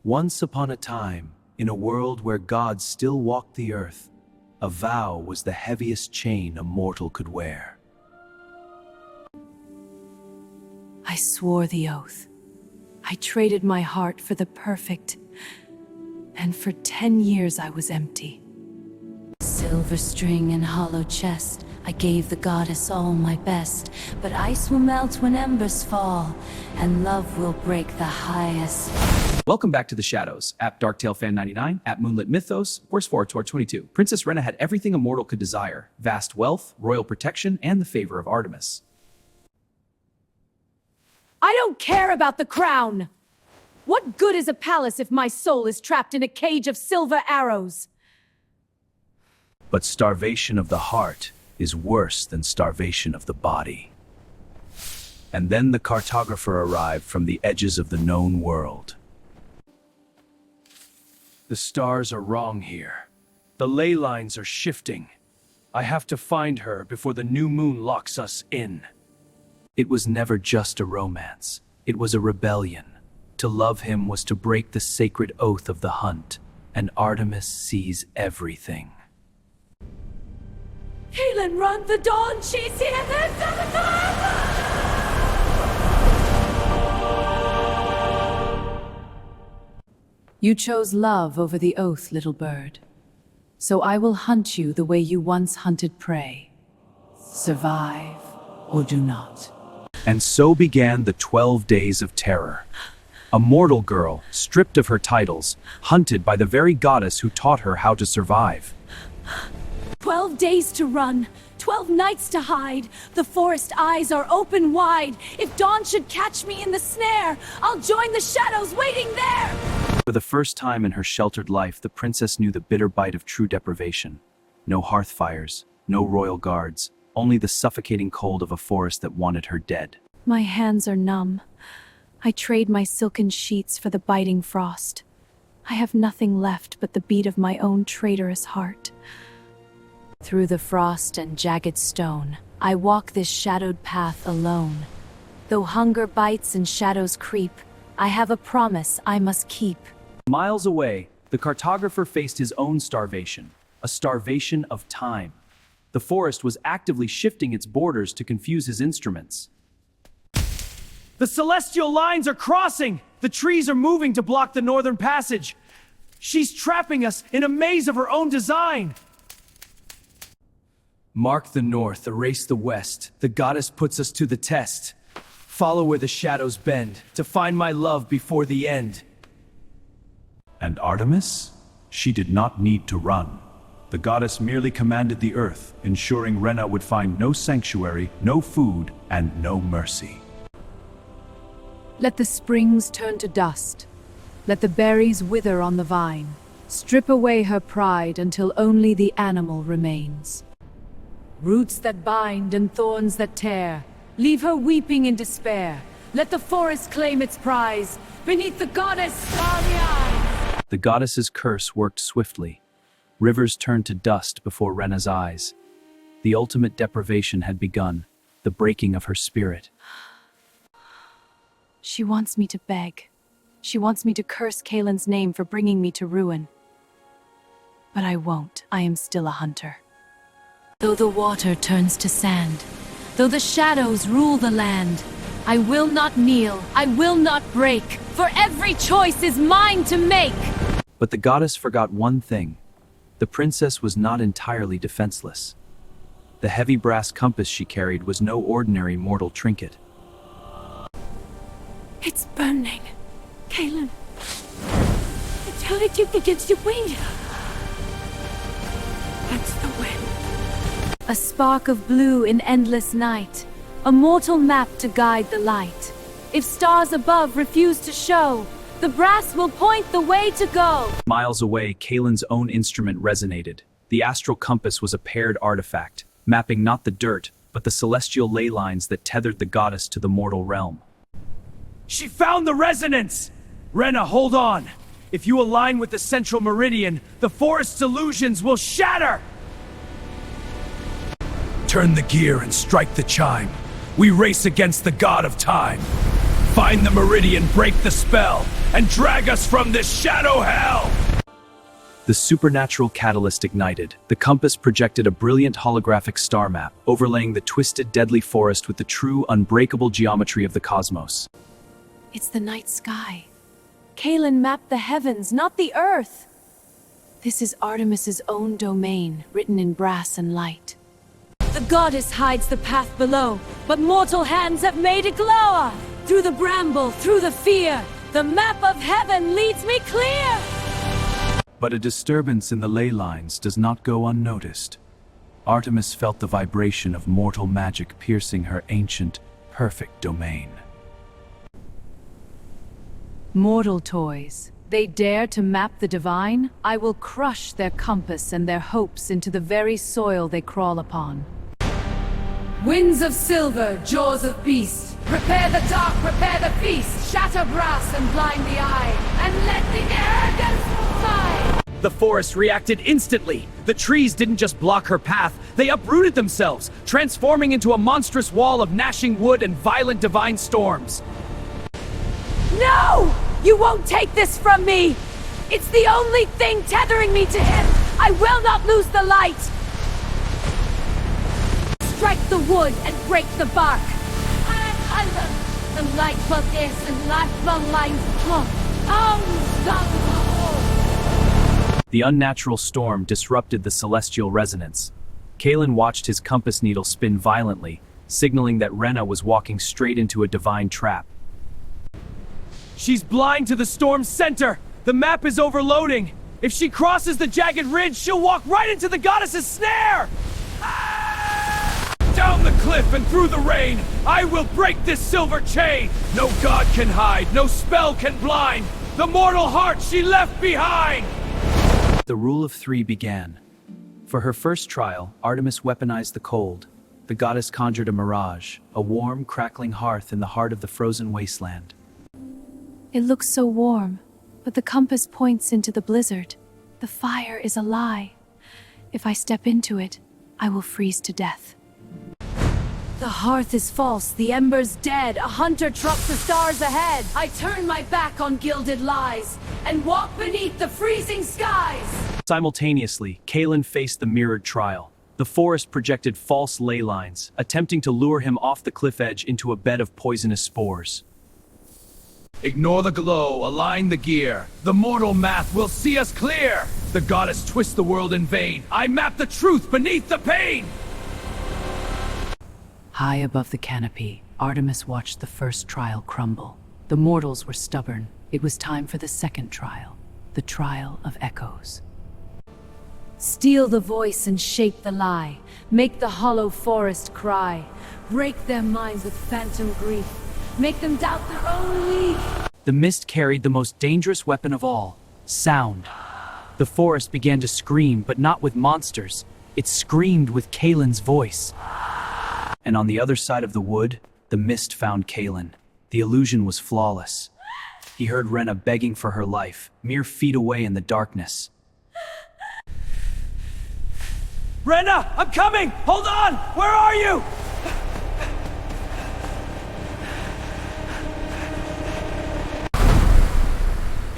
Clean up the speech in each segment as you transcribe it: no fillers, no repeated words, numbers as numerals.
Once upon a time, in a world where gods still walked the earth, a vow was the heaviest chain a mortal could wear. I swore the oath. I traded my heart for the perfect, and for 10 years I was empty. Silver string and hollow chest, I gave the goddess all my best, but ice will melt when embers fall, and love will break the highest. Welcome back to The Shadows, at DarkTaleFan99, at Moonlit Mythos, Verse 4 Tor 22. Princess Rena had everything a mortal could desire: vast wealth, royal protection, and the favor of Artemis. I don't care about the crown! What good is a palace if my soul is trapped in a cage of silver arrows? But starvation of the heart is worse than starvation of the body. And then the cartographer arrived from the edges of the known world. The stars are wrong here. The ley lines are shifting. I have to find her before the new moon locks us in. It was never just a romance. It was a rebellion. To love him was to break the sacred oath of the hunt, and Artemis sees everything. Kaelin, run! The dawn! She's here! There's no time! You chose love over the oath, little bird. So I will hunt you the way you once hunted prey. Survive or do not. And so began the 12 days of terror. A mortal girl, stripped of her titles, hunted by the very goddess who taught her how to survive. 12 days to run, 12 nights to hide. The forest eyes are open wide. If dawn should catch me in the snare, I'll join the shadows waiting there. For the first time in her sheltered life, the princess knew the bitter bite of true deprivation. No hearth fires, no royal guards, only the suffocating cold of a forest that wanted her dead. My hands are numb. I trade my silken sheets for the biting frost. I have nothing left but the beat of my own traitorous heart. Through the frost and jagged stone, I walk this shadowed path alone. Though hunger bites and shadows creep, I have a promise I must keep. Miles away, the cartographer faced his own starvation, a starvation of time. The forest was actively shifting its borders to confuse his instruments. The celestial lines are crossing! The trees are moving to block the northern passage. She's trapping us in a maze of her own design. Mark the north, erase the west. The goddess puts us to the test. Follow where the shadows bend, to find my love before the end. And Artemis? She did not need to run. The goddess merely commanded the earth, ensuring Rena would find no sanctuary, no food, and no mercy. Let the springs turn to dust. Let the berries wither on the vine. Strip away her pride until only the animal remains. Roots that bind and thorns that tear. Leave her weeping in despair. Let the forest claim its prize. Beneath the goddess' starry eyes. The goddess's curse worked swiftly. Rivers turned to dust before Rena's eyes. The ultimate deprivation had begun, the breaking of her spirit. She wants me to beg. She wants me to curse Kaelin's name for bringing me to ruin. But I won't. I am still a hunter. Though the water turns to sand, though the shadows rule the land, I will not kneel, I will not break, for every choice is mine to make. But the goddess forgot one thing. The princess was not entirely defenseless. The heavy brass compass she carried was no ordinary mortal trinket. It's burning. Kaelin, it's hurting you against your wing. That's the wind. A spark of blue in endless night. A mortal map to guide the light. If stars above refuse to show, the brass will point the way to go. Miles away, Kaelin's own instrument resonated. The astral compass was a paired artifact, mapping not the dirt, but the celestial ley lines that tethered the goddess to the mortal realm. She found the resonance! Rena, hold on! If you align with the central meridian, the forest's illusions will shatter! Turn the gear and strike the chime. We race against the god of time. Find the meridian, break the spell, and drag us from this shadow hell! The supernatural catalyst ignited. The compass projected a brilliant holographic star map, overlaying the twisted, deadly forest with the true, unbreakable geometry of the cosmos. It's the night sky. Kaelin mapped the heavens, not the earth. This is Artemis's own domain, written in brass and light. The goddess hides the path below, but mortal hands have made it glow. Through the bramble, through the fear, the map of heaven leads me clear. But a disturbance in the ley lines does not go unnoticed. Artemis felt the vibration of mortal magic piercing her ancient, perfect domain. Mortal toys, they dare to map the divine? I will crush their compass and their hopes into the very soil they crawl upon. Winds of silver, jaws of beast, prepare the dark, prepare the feast, shatter brass and blind the eye, and let the arrogance fly! The forest reacted instantly. The trees didn't just block her path, they uprooted themselves, transforming into a monstrous wall of gnashing wood and violent divine storms. No! You won't take this from me! It's the only thing tethering me to him! I will not lose the light! Strike the wood and break the bark! The light for this and lifelong lines. The unnatural storm disrupted the celestial resonance. Kaelin watched his compass needle spin violently, signaling that Rena was walking straight into a divine trap. She's blind to the storm's center! The map is overloading! If she crosses the jagged ridge, she'll walk right into the goddess's snare! Down the cliff and through the rain, I will break this silver chain! No god can hide, no spell can blind, the mortal heart she left behind! The rule of three began. For her first trial, Artemis weaponized the cold. The goddess conjured a mirage, a warm, crackling hearth in the heart of the frozen wasteland. It looks so warm, but the compass points into the blizzard. The fire is a lie. If I step into it, I will freeze to death. The hearth is false, the embers dead. A hunter trucks the stars ahead. I turn my back on gilded lies and walk beneath the freezing skies. Simultaneously, Kaelin faced the mirrored trial. The forest projected false ley lines, attempting to lure him off the cliff edge into a bed of poisonous spores. Ignore the glow, align the gear. The mortal math will see us clear. The goddess twists the world in vain. I map the truth beneath the pain. High above the canopy, Artemis watched the first trial crumble. The mortals were stubborn. It was time for the second trial, the trial of echoes. Steal the voice and shape the lie. Make the hollow forest cry. Break their minds with phantom grief. Make them doubt their own leaf. The mist carried the most dangerous weapon of all, sound. The forest began to scream, but not with monsters. It screamed with Kaelin's voice. And on the other side of the wood, the mist found Kaelin. The illusion was flawless. He heard Rena begging for her life, mere feet away in the darkness. Rena, I'm coming! Hold on! Where are you?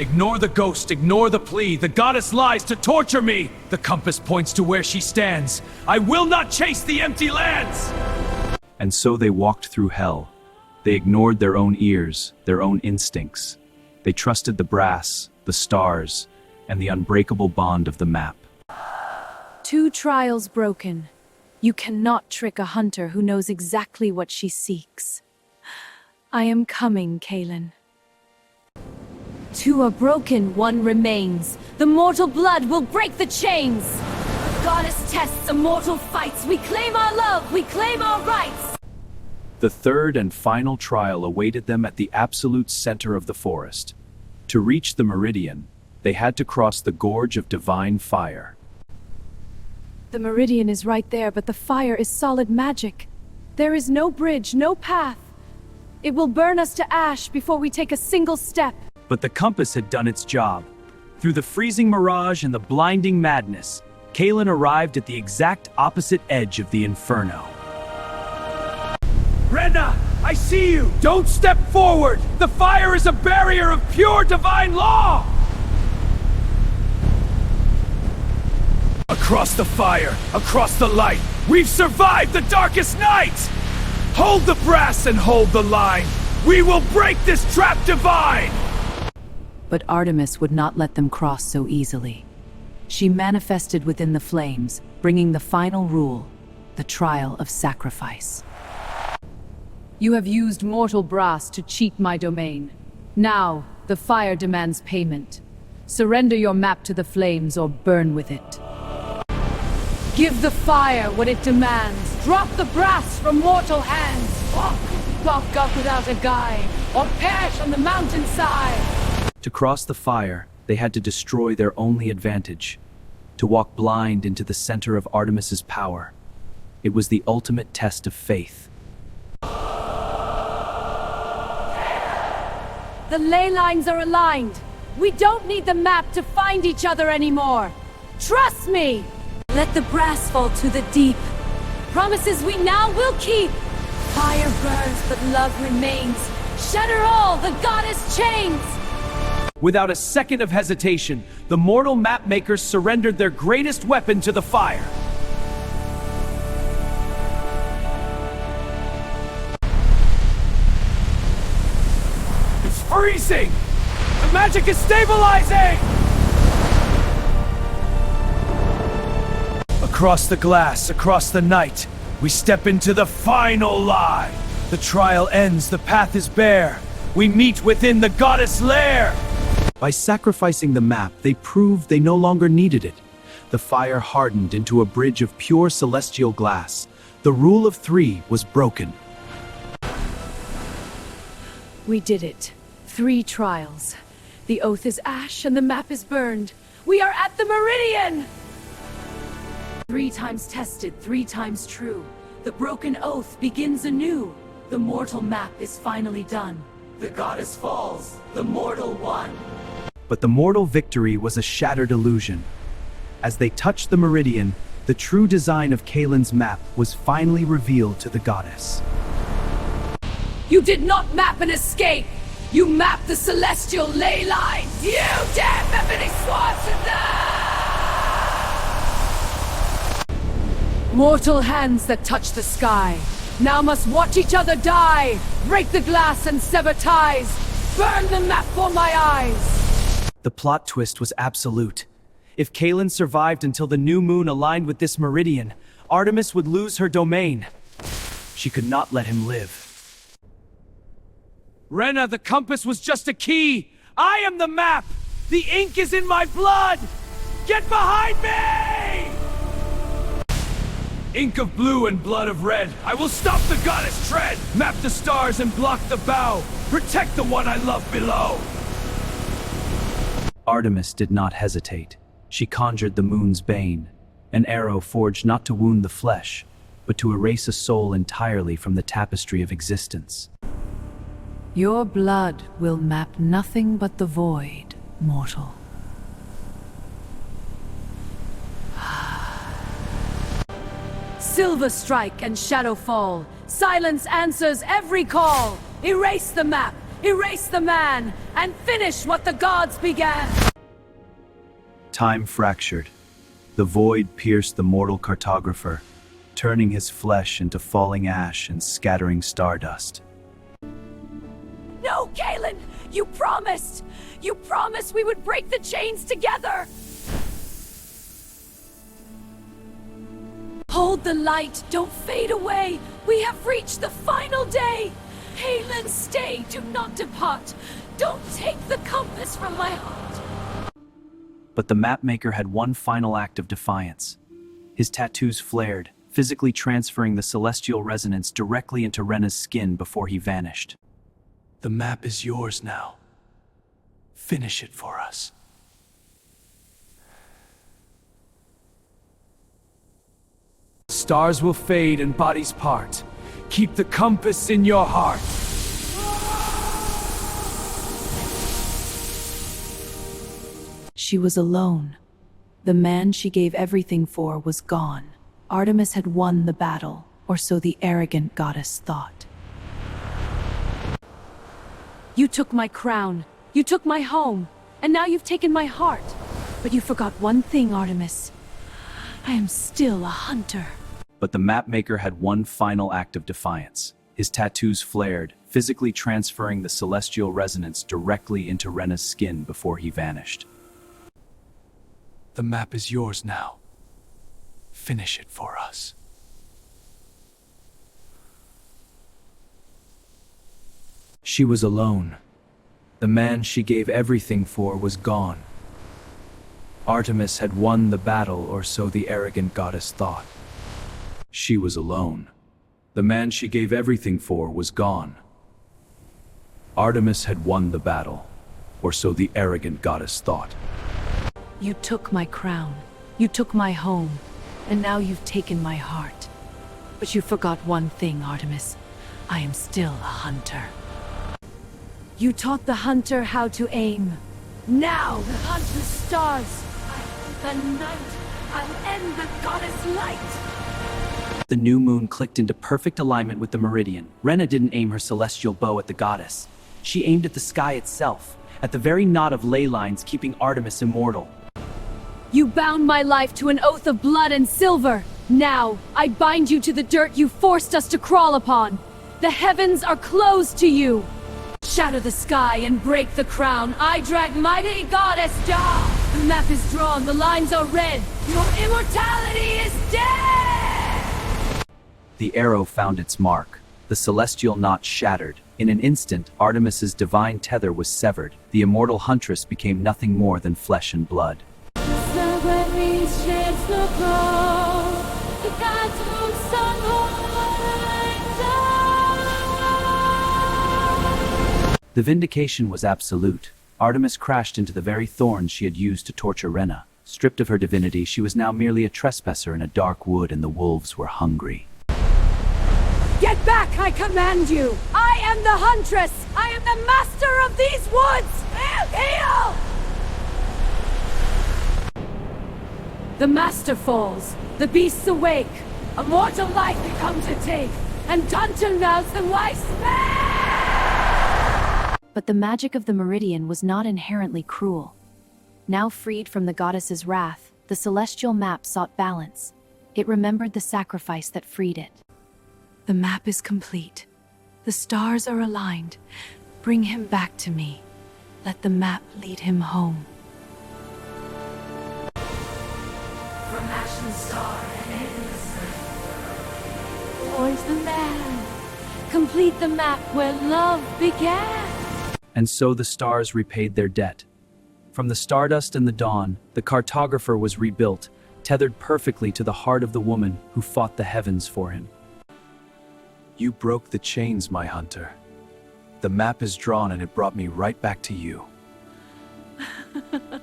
Ignore the ghost, ignore the plea. The goddess lies to torture me. The compass points to where she stands. I will not chase the empty lands! And so they walked through hell. They ignored their own ears, their own instincts. They trusted the brass, the stars, and the unbreakable bond of the map. 2 trials broken. You cannot trick a hunter who knows exactly what she seeks. I am coming, Kaelin. 2 are broken, 1 remains. The mortal blood will break the chains. The goddess tests, immortal fights. We claim our love, we claim our rights. The third and final trial awaited them at the absolute center of the forest. To reach the meridian, they had to cross the gorge of divine fire. The meridian is right there, but the fire is solid magic. There is no bridge, no path. It will burn us to ash before we take a single step. But the compass had done its job. Through the freezing mirage and the blinding madness, Kaelin arrived at the exact opposite edge of the inferno. Rena! I see you! Don't step forward! The fire is a barrier of pure divine law! Across the fire, across the light, we've survived the darkest night! Hold the brass and hold the line! We will break this trap divine! But Artemis would not let them cross so easily. She manifested within the flames, bringing the final rule, the trial of sacrifice. You have used mortal brass to cheat my domain. Now, the fire demands payment. Surrender your map to the flames or burn with it. Give the fire what it demands. Drop the brass from mortal hands. Walk up without a guide, or perish on the mountainside. To cross the fire, they had to destroy their only advantage, to walk blind into the center of Artemis's power. It was the ultimate test of faith. The ley lines are aligned. We don't need the map to find each other anymore. Trust me! Let the brass fall to the deep. Promises we now will keep. Fire burns, but love remains. Shatter all the goddess chains! Without a second of hesitation, the mortal map makers surrendered their greatest weapon to the fire. It's freezing! The magic is stabilizing! Across the glass, across the night, we step into the final lie. The trial ends, the path is bare. We meet within the goddess lair. By sacrificing the map, they proved they no longer needed it. The fire hardened into a bridge of pure celestial glass. The rule of three was broken. We did it. 3 trials. The oath is ash and the map is burned. We are at the meridian! 3 times tested, 3 times true. The broken oath begins anew. The mortal map is finally done. The goddess falls, the mortal won. But the mortal victory was a shattered illusion. As they touched the meridian, the true design of Kalen's map was finally revealed to the goddess. You did not map an escape! You mapped the celestial ley lines! You damn Bethany Swanson! Mortal hands that touch the sky now must watch each other die! Break the glass and sever ties! Burn the map for my eyes! The plot twist was absolute. If Kalen survived until the new moon aligned with this meridian, Artemis would lose her domain. She could not let him live. Rena, the compass was just a key. I am the map. The ink is in my blood. Get behind me! Ink of blue and blood of red. I will stop the goddess tread. Map the stars and block the bow. Protect the one I love below. Artemis did not hesitate. She conjured the moon's bane, an arrow forged not to wound the flesh, but to erase a soul entirely from the tapestry of existence. Your blood will map nothing but the void, mortal. Silver strike and shadow fall. Silence answers every call. Erase the map, erase the man, and finish what the gods began. Time fractured. The void pierced the mortal cartographer, turning his flesh into falling ash and scattering stardust. No, Kalen! You promised! You promised we would break the chains together! Hold the light, don't fade away! We have reached the final day! Kalen, stay, do not depart! Don't take the compass from my heart! But the mapmaker had one final act of defiance. His tattoos flared, physically transferring the celestial resonance directly into Rena's skin before he vanished. The map is yours now. Finish it for us. Stars will fade and bodies part. Keep the compass in your heart. She was alone. The man she gave everything for was gone. Artemis had won the battle, or so the arrogant goddess thought. You took my crown, you took my home, and now you've taken my heart. But you forgot one thing, Artemis. I am still a hunter. But the mapmaker had one final act of defiance. His tattoos flared, physically transferring the celestial resonance directly into Rena's skin before he vanished. The map is yours now. Finish it for us. She was alone. The man she gave everything for was gone. Artemis had won the battle, or so the arrogant goddess thought. She was alone. The man she gave everything for was gone. Artemis had won the battle, or so the arrogant goddess thought. You took my crown, you took my home, and now you've taken my heart. But you forgot one thing, Artemis. I am still a hunter. You taught the hunter how to aim. Now hunt the stars. The night. I'll end the goddess light. The new moon clicked into perfect alignment with the meridian. Rena didn't aim her celestial bow at the goddess. She aimed at the sky itself, at the very knot of ley lines keeping Artemis immortal. You bound my life to an oath of blood and silver. Now, I bind you to the dirt you forced us to crawl upon. The heavens are closed to you. Shatter the sky and break the crown. I drag mighty goddess down. The map is drawn, the lines are red. Your immortality is dead! The arrow found its mark. The celestial knot shattered. In an instant, Artemis's divine tether was severed. The immortal huntress became nothing more than flesh and blood. The vindication was absolute. Artemis crashed into the very thorns she had used to torture Rena. Stripped of her divinity, she was now merely a trespasser in a dark wood, and the wolves were hungry. Get back, I command you! I am the huntress! I am the master of these woods! Heal! The master falls, the beasts awake, a mortal life becomes a take, and hunter mouths the wise man! But the magic of the meridian was not inherently cruel. Now freed from the goddess's wrath, the celestial map sought balance. It remembered the sacrifice that freed it. The map is complete. The stars are aligned. Bring him back to me. Let the map lead him home. From ashen star and endless night. Towards the man. Complete the map where love began. And so the stars repaid their debt. From the stardust and the dawn, the cartographer was rebuilt, tethered perfectly to the heart of the woman who fought the heavens for him. You broke the chains, my hunter. The map is drawn, and it brought me right back to you. The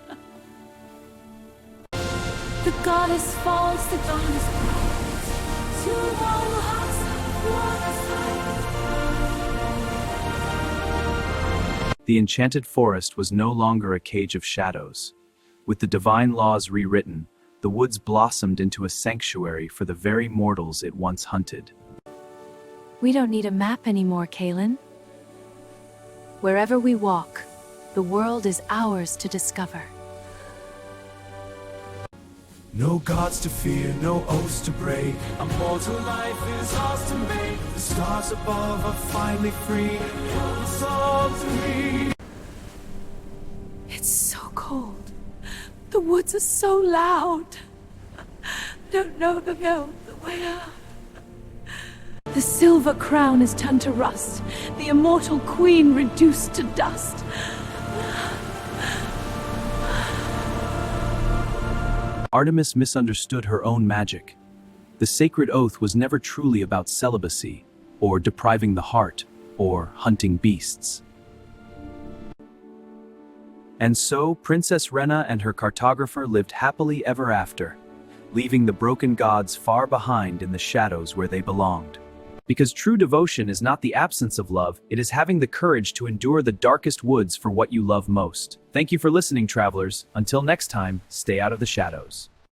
goddess falls, the dawn is bright. To all hearts, one sight. The enchanted forest was no longer a cage of shadows. With the divine laws rewritten, the woods blossomed into a sanctuary for the very mortals it once hunted. We don't need a map anymore, Kaylin. Wherever we walk, the world is ours to discover. No gods to fear, no oaths to break. A mortal life is ours to make. The stars above are finally free. It's all to me. It's so cold. The woods are so loud. Don't know the way up. The silver crown is turned to rust. The immortal queen reduced to dust. Artemis misunderstood her own magic. The sacred oath was never truly about celibacy, or depriving the heart, or hunting beasts. And so, Princess Rena and her cartographer lived happily ever after, leaving the broken gods far behind in the shadows where they belonged. Because true devotion is not the absence of love, it is having the courage to endure the darkest woods for what you love most. Thank you for listening, travelers. Until next time, stay out of the shadows.